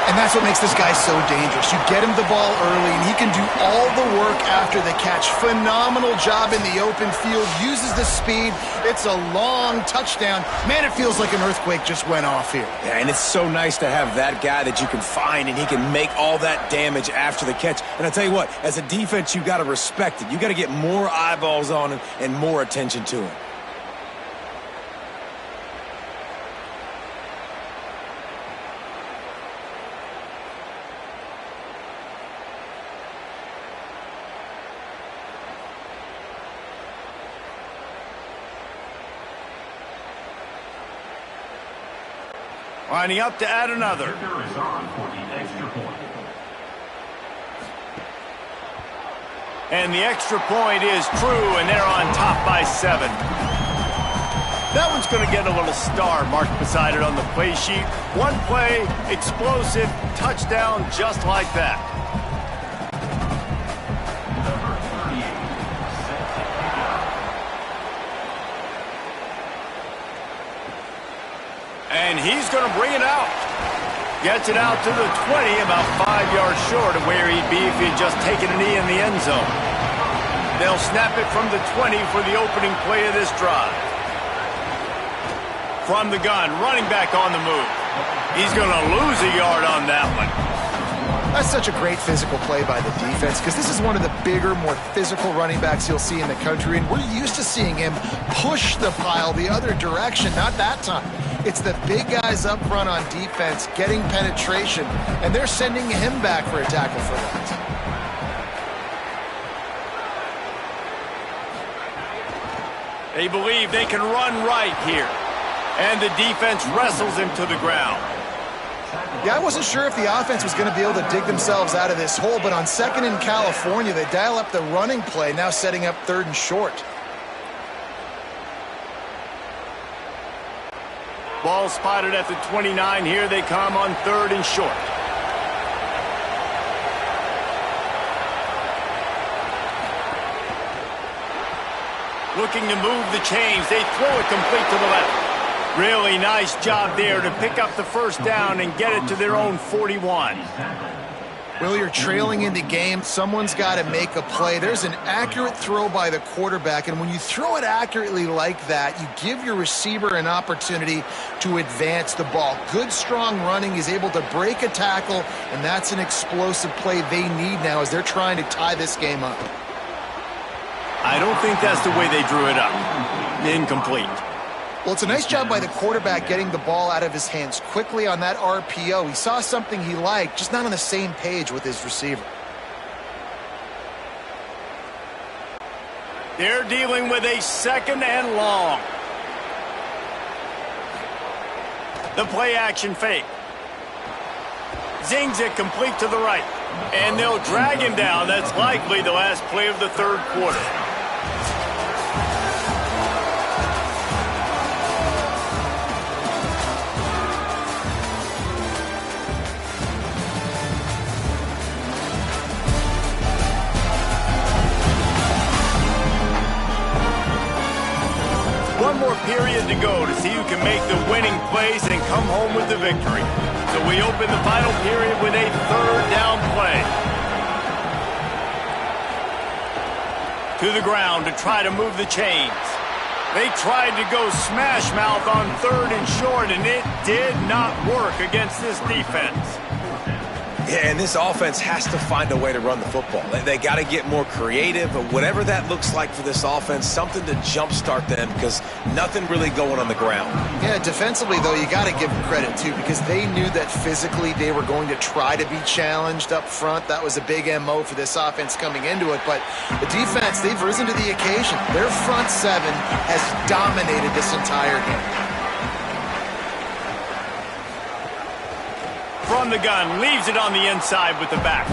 And that's what makes this guy so dangerous. You get him the ball early, and he can do all the work after the catch. Phenomenal job in the open field. Uses the speed. It's a long touchdown. Man, it feels like an earthquake just went off here. Yeah, and it's so nice to have that guy that you can find, and he can make all that damage after the catch. And I tell you what, as a defense, you got to respect it. You got to get more eyeballs on him and more attention to him. Lining up to add another. Kicker is on for the extra point. And the extra point is true, and they're on top by 7. That one's going to get a little star marked beside it on the play sheet. One play, explosive, touchdown just like that. Number 38 set to kick off. And he's going to bring it out. Gets it out to the 20, about 5 yards short of where he'd be if he had just taken a knee in the end zone. They'll snap it from the 20 for the opening play of this drive. From the gun, running back on the move. He's going to lose a yard on that one. That's such a great physical play by the defense because this is one of the bigger, more physical running backs you'll see in the country, and we're used to seeing him push the pile the other direction. Not that time. It's the big guys up front on defense getting penetration, and they're sending him back for a tackle for loss. They believe they can run right here. And the defense wrestles him to the ground. Yeah, I wasn't sure if the offense was going to be able to dig themselves out of this hole, but on 2nd in California, they dial up the running play, now setting up 3rd and short. Ball spotted at the 29. Here they come on 3rd and short. Looking to move the chains. They throw it complete to the left. Really nice job there to pick up the first down and get it to their own 41. Well, you're trailing in the game. Someone's got to make a play. There's an accurate throw by the quarterback, and when you throw it accurately like that, you give your receiver an opportunity to advance the ball. Good, strong running is able to break a tackle, and that's an explosive play they need now as they're trying to tie this game up. I don't think that's the way they drew it up. Incomplete. Well, it's a nice job by the quarterback getting the ball out of his hands quickly on that RPO. He saw something he liked, just not on the same page with his receiver. They're dealing with a 2nd and long. The play action fake. Zings it complete to the right. And they'll drag him down. That's likely the last play of the 3rd quarter. One more period to go to see who can make the winning plays and come home with the victory. So we open the final period with a 3rd down play. To the ground to try to move the chains. They tried to go smash mouth on 3rd and short, and it did not work against this defense. Yeah, and this offense has to find a way to run the football. They got to get more creative, but whatever that looks like for this offense, something to jumpstart them because nothing really going on the ground. Yeah, defensively, though, you got to give them credit, too, because they knew that physically they were going to try to be challenged up front. That was a big MO for this offense coming into it, but the defense, they've risen to the occasion. Their front 7 has dominated this entire game. From the gun, leaves it on the inside with the back.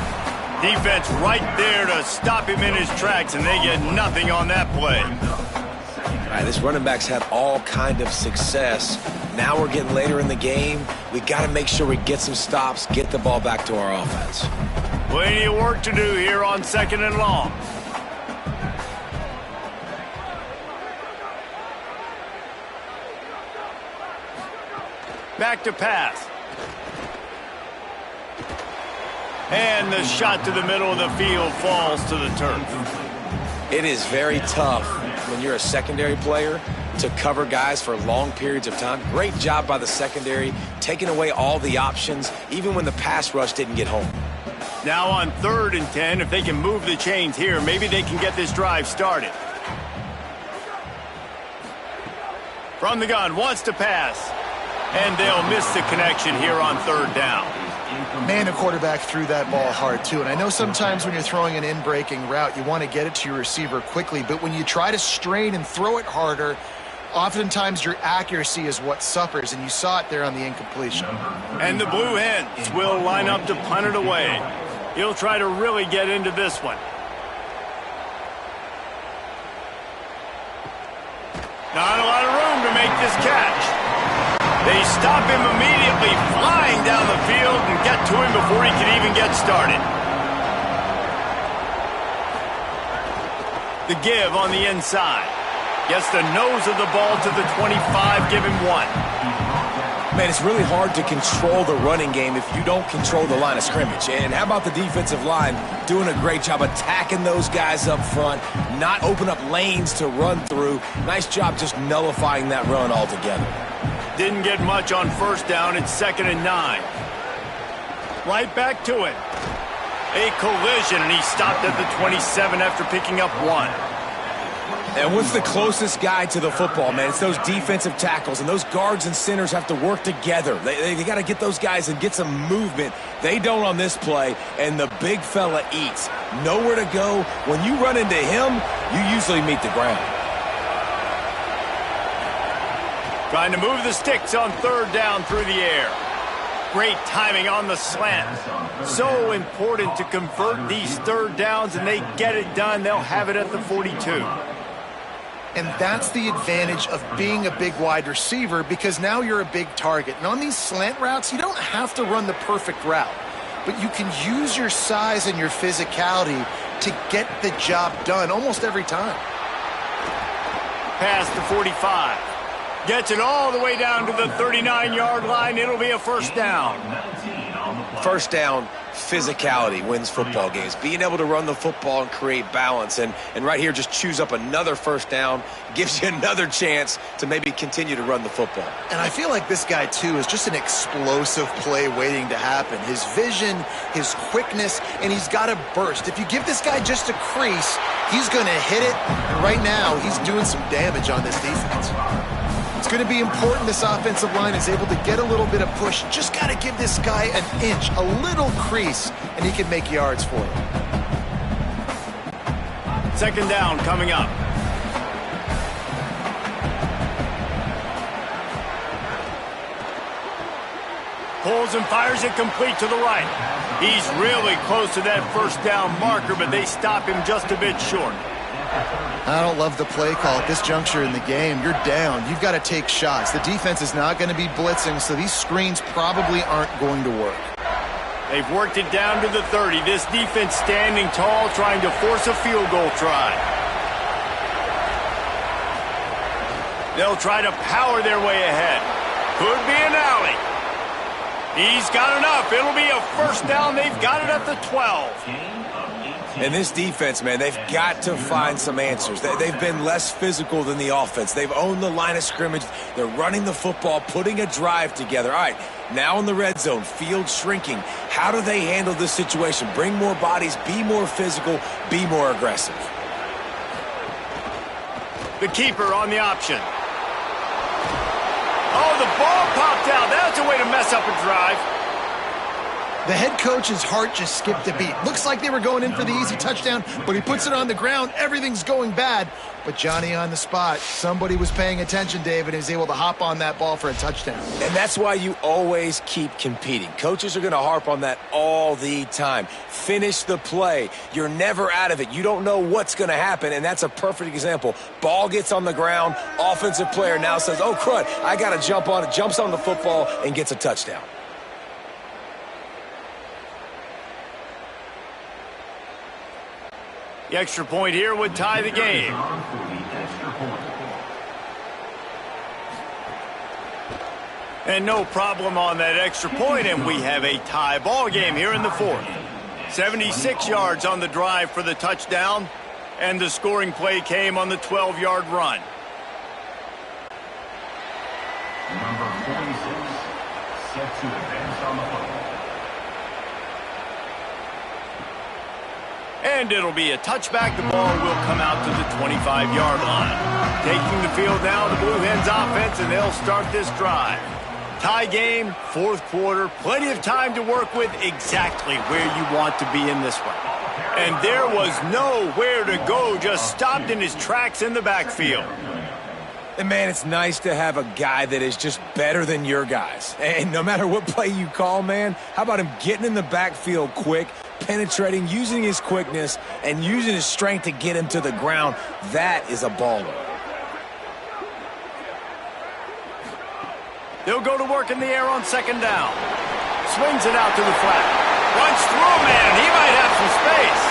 Defense right there to stop him in his tracks, and they get nothing on that play. All right, this running back's had all kind of success. Now we're getting later in the game. We got to make sure we get some stops, get the ball back to our offense. Plenty of work to do here on 2nd and long. Back to pass. And the shot to the middle of the field falls to the turf. It is very tough when you're a secondary player to cover guys for long periods of time. Great job by the secondary, taking away all the options, even when the pass rush didn't get home. Now on 3rd and 10, if they can move the chains here, maybe they can get this drive started. From the gun, wants to pass. And they'll miss the connection here on 3rd down. Man, the quarterback threw that ball hard, too. And I know sometimes when you're throwing an in-breaking route, you want to get it to your receiver quickly. But when you try to strain and throw it harder, Oftentimes your accuracy is what suffers, and you saw it there on the incompletion. And the Blue Hens will line up to punt it away. He'll try to really get into this one. Not a lot of room to make this catch. They stop him immediately, flying down the field and get to him before he can even get started. The give on the inside. Gets the nose of the ball to the 25, give him 1. Man, it's really hard to control the running game if you don't control the line of scrimmage. And how about the defensive line doing a great job attacking those guys up front, not open up lanes to run through. Nice job just nullifying that run altogether. Didn't get much on first down. It's 2nd and 9. Right back to it. A collision, and he stopped at the 27 after picking up 1. And what's the closest guy to the football, man? It's those defensive tackles, and those guards and centers have to work together. They got to get those guys and get some movement. They don't on this play, and the big fella eats. Nowhere to go. When you run into him, you usually meet the ground. Trying to move the sticks on 3rd down through the air. Great timing on the slant. So important to convert these 3rd downs, and they get it done. They'll have it at the 42. And that's the advantage of being a big wide receiver, because now you're a big target. And on these slant routes, you don't have to run the perfect route, but you can use your size and your physicality to get the job done almost every time. Past the 45. Gets it all the way down to the 39-yard line. It'll be a 1st down. 1st down, physicality wins football games. Being able to run the football and create balance. And right here, just choose up another 1st down. Gives you another chance to maybe continue to run the football. And I feel like this guy, too, is just an explosive play waiting to happen. His vision, his quickness, and he's got a burst. If you give this guy just a crease, he's going to hit it. And right now, he's doing some damage on this defense. It's going to be important this offensive line is able to get a little bit of push. Just got to give this guy an inch, a little crease, and he can make yards for you. 2nd down coming up. Pulls and fires it complete to the right. He's really close to that 1st down marker, but they stop him just a bit short. I don't love the play call at this juncture in the game. You're down. You've got to take shots. The defense is not going to be blitzing, so these screens probably aren't going to work. They've worked it down to the 30. This defense standing tall, trying to force a field goal try. They'll try to power their way ahead. Could be an alley. He's got enough. It'll be a 1st down. They've got it at the 12. And this defense, man, they've got to find some answers. They've been less physical than the offense. They've owned the line of scrimmage. They're running the football, putting a drive together. All right, now in the red zone, field shrinking. How do they handle this situation? Bring more bodies, be more physical, be more aggressive. The keeper on the option. Oh, the ball popped out. That's a way to mess up a drive. The head coach's heart just skipped a beat. Looks like they were going in for the easy touchdown, but he puts it on the ground. Everything's going bad. But Johnny on the spot. Somebody was paying attention, David, and was able to hop on that ball for a touchdown. And that's why you always keep competing. Coaches are going to harp on that all the time. Finish the play. You're never out of it. You don't know what's going to happen, and that's a perfect example. Ball gets on the ground. Offensive player now says, oh, crud, I got to jump on it. Jumps on the football and gets a touchdown. The extra point here would tie the game. And no problem on that extra point, and we have a tie ball game here in the 4th. 76 yards on the drive for the touchdown, and the scoring play came on the 12-yard run. Number 46, set to advance on the football. And it'll be a touchback. The ball will come out to the 25-yard line. Taking the field now, the Blue Hens offense, and they'll start this drive. Tie game, 4th quarter, plenty of time to work with, exactly where you want to be in this one. And there was nowhere to go, just stopped in his tracks in the backfield. And, man, it's nice to have a guy that is just better than your guys. And no matter what play you call, man, how about him getting in the backfield quick, penetrating, using his quickness, and using his strength to get him to the ground? That is a baller. They'll go to work in the air on second down. Swings it out to the flat. Runs through a man. He might have some space.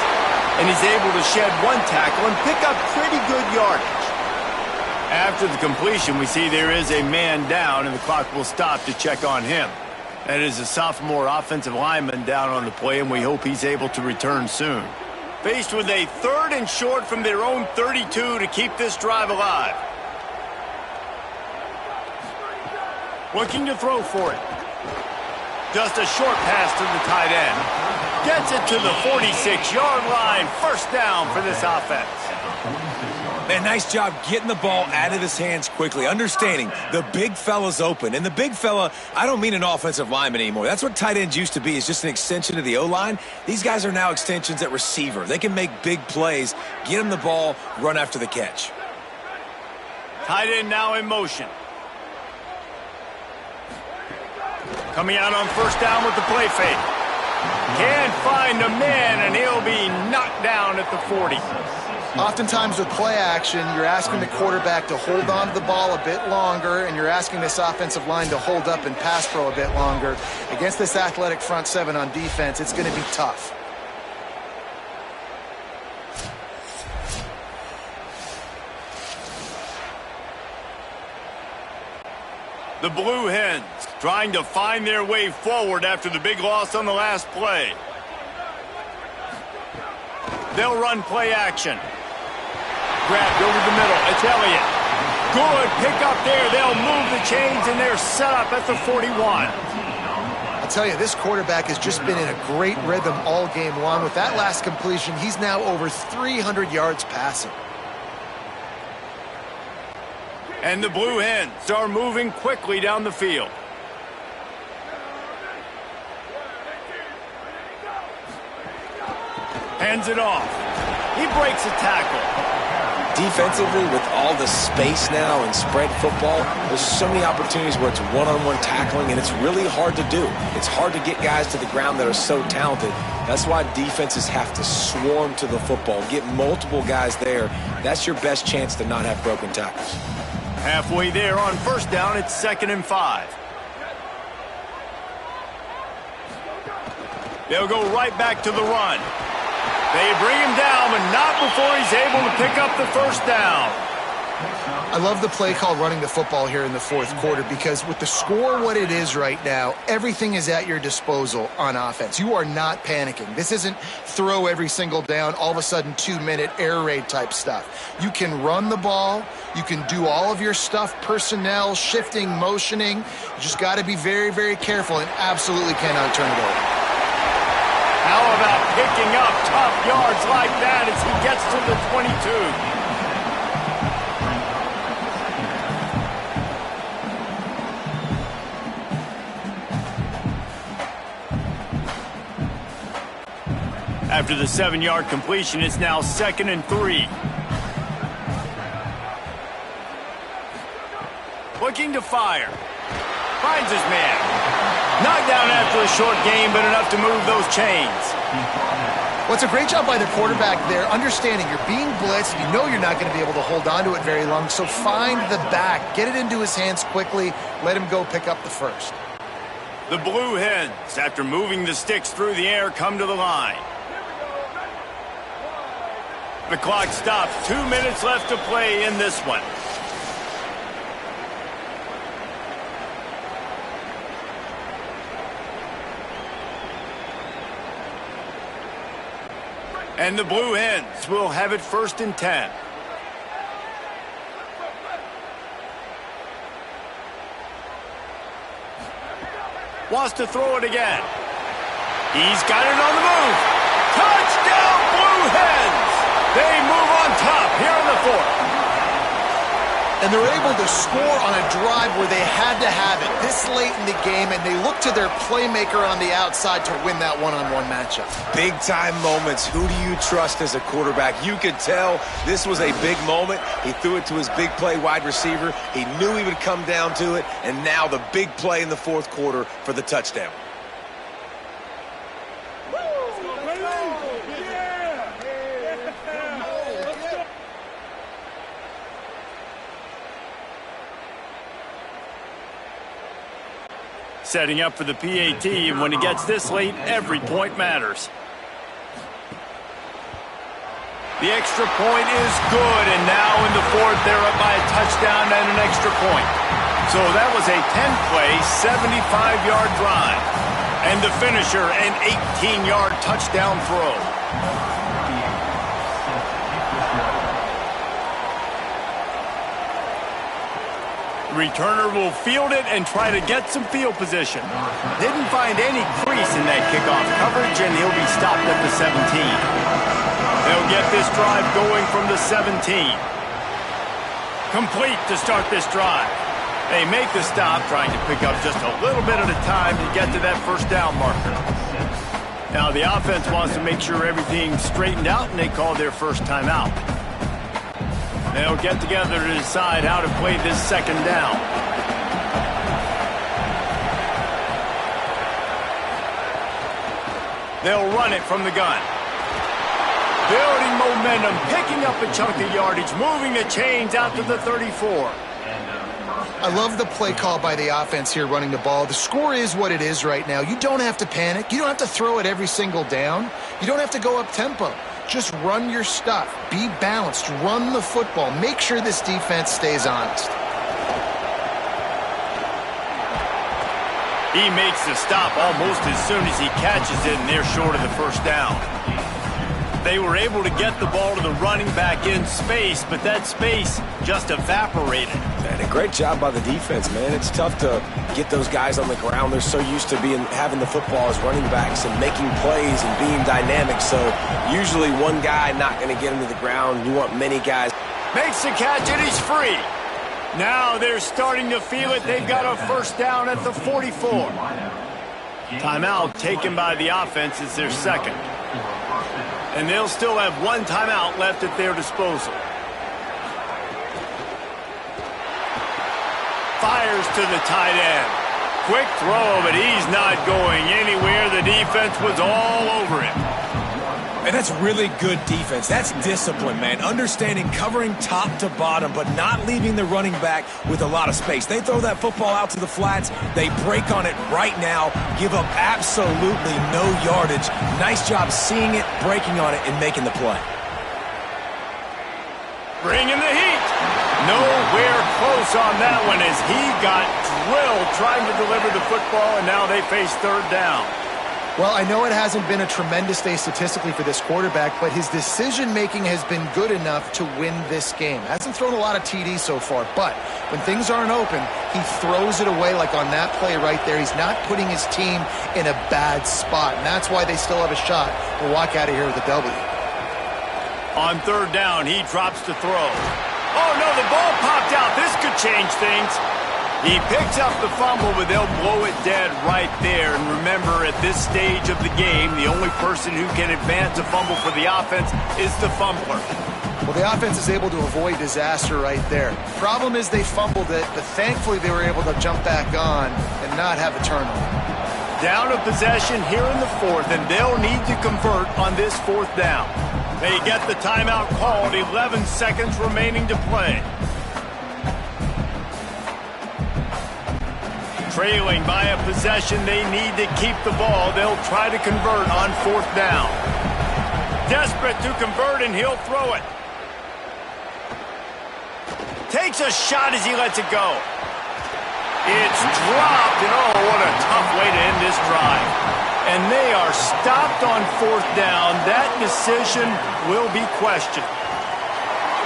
And he's able to shed one tackle and pick up pretty good yardage. After the completion, we see there is a man down, and the clock will stop to check on him. That is a sophomore offensive lineman down on the play, and we hope he's able to return soon. Faced with a 3rd and short from their own 32 to keep this drive alive. Looking to throw for it. Just a short pass to the tight end. Gets it to the 46-yard line. First down for this offense. Man, nice job getting the ball out of his hands quickly, understanding the big fella's open. And the big fella, I don't mean an offensive lineman anymore. That's what tight ends used to be, is just an extension of the O-line. These guys are now extensions at receiver. They can make big plays, get him the ball, run after the catch. Tight end now in motion. Coming out on first down with the play fake. Can't find a man, and he'll be knocked down at the 40. Oftentimes with play action, you're asking the quarterback to hold on to the ball a bit longer, and you're asking this offensive line to hold up and pass pro a bit longer. Against this athletic front seven on defense, it's going to be tough. The Blue Hens trying to find their way forward after the big loss on the last play. They'll run play action. Grabbed over the middle. It's Elliott. Good pick up there. They'll move the chains, and they're set up at the 41. I'll tell you, this quarterback has just been in a great rhythm all game long. With that last completion, he's now over 300 yards passing. And the Blue Hens are moving quickly down the field. Hands it off. He breaks a tackle. Defensively, with all the space now and spread football, there's so many opportunities where it's one-on-one tackling, and it's really hard to do. It's hard to get guys to the ground that are so talented. That's why defenses have to swarm to the football, get multiple guys there. That's your best chance to not have broken tackles. Halfway there on first down, it's 2nd and 5. They'll go right back to the run. They bring him down, but not before he's able to pick up the first down. I love the play call running the football here in the fourth quarter, because with the score what it is right now, everything is at your disposal on offense. You are not panicking. This isn't throw every single down, all of a sudden 2-minute air raid type stuff. You can run the ball. You can do all of your stuff, personnel, shifting, motioning. You just got to be very, very careful and absolutely cannot turn it over. How about picking up tough yards like that as he gets to the 22? After the 7-yard completion, it's now 2nd and 3. Looking to fire. Finds his man. Knocked down after a short game, but enough to move those chains. Well, it's a great job by the quarterback there, understanding you're being blitzed. You know you're not going to be able to hold on to it very long, so find the back. Get it into his hands quickly. Let him go pick up the first. The Blue Hens, after moving the sticks through the air, come to the line. The clock stops. 2 minutes left to play in this one. And the Blue Hens will have it 1st and 10. Wants to throw it again. He's got it on the move. Touchdown, Blue Hens! They move on top here in the 4th. And they're able to score on a drive where they had to have it this late in the game, and they look to their playmaker on the outside to win that one-on-one matchup. Big-time moments. Who do you trust as a quarterback? You could tell this was a big moment. He threw it to his big play wide receiver. He knew he would come down to it, and now the big play in the fourth quarter for the touchdown. Setting up for the PAT, and when he gets this late, every point matters. The extra point is good, and now in the fourth, they're up by a touchdown and an extra point. So that was a 10-play, 75-yard drive. And the finisher, an 18-yard touchdown throw. Returner will field it and try to get some field position. Didn't find any crease in that kickoff coverage, and he'll be stopped at the 17. They'll get this drive going from the 17. Complete to start this drive. They make the stop, trying to pick up just a little bit at a time to get to that first down marker. Now the offense wants to make sure everything's straightened out, and they call their first timeout. They'll get together to decide how to play this second down. They'll run it from the gun. Building momentum, picking up a chunk of yardage, moving the chains out to the 34. I love the play call by the offense here running the ball. The score is what it is right now. You don't have to panic. You don't have to throw it every single down. You don't have to go up tempo. Just run your stuff. Be balanced. Run the football. Make sure this defense stays honest. He makes the stop almost as soon as he catches it, and they're short of the first down. They were able to get the ball to the running back in space, but that space just evaporated. And a great job by the defense, man. It's tough to get those guys on the ground. They're so used to having the football as running backs and making plays and being dynamic. So usually one guy not going to get him to the ground. You want many guys. Makes the catch, and he's free. Now they're starting to feel it. They've got a first down at the 44. Timeout taken by the offense is their second. And they'll still have one timeout left at their disposal. Fires to the tight end. Quick throw, but he's not going anywhere. The defense was all over him. And that's really good defense. That's discipline, man. Understanding covering top to bottom, but not leaving the running back with a lot of space. They throw that football out to the flats. They break on it right now, give up absolutely no yardage. Nice job seeing it, breaking on it, and making the play. Bringing the heat. Nowhere close on that one as he got drilled trying to deliver the football, and now they face third down. Well, I know it hasn't been a tremendous day statistically for this quarterback, but his decision-making has been good enough to win this game. Hasn't thrown a lot of TDs so far, but when things aren't open, he throws it away like on that play right there. He's not putting his team in a bad spot, and that's why they still have a shot to walk out of here with a W. On third down, he drops to throw. Oh, no, the ball popped out. This could change things. He picks up the fumble, but they'll blow it dead right there. And remember, at this stage of the game, the only person who can advance a fumble for the offense is the fumbler. Well, the offense is able to avoid disaster right there. Problem is they fumbled it, but thankfully they were able to jump back on and not have a turnover. Down a possession here in the fourth, and they'll need to convert on this fourth down. They get the timeout called, 11 seconds remaining to play. Trailing by a possession, they need to keep the ball. They'll try to convert on fourth down. Desperate to convert, and he'll throw it. Takes a shot as he lets it go. It's dropped, and oh, what a tough way to end this drive. And they are stopped on fourth down. That decision will be questioned.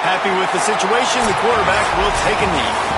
Happy with the situation, the quarterback will take a knee.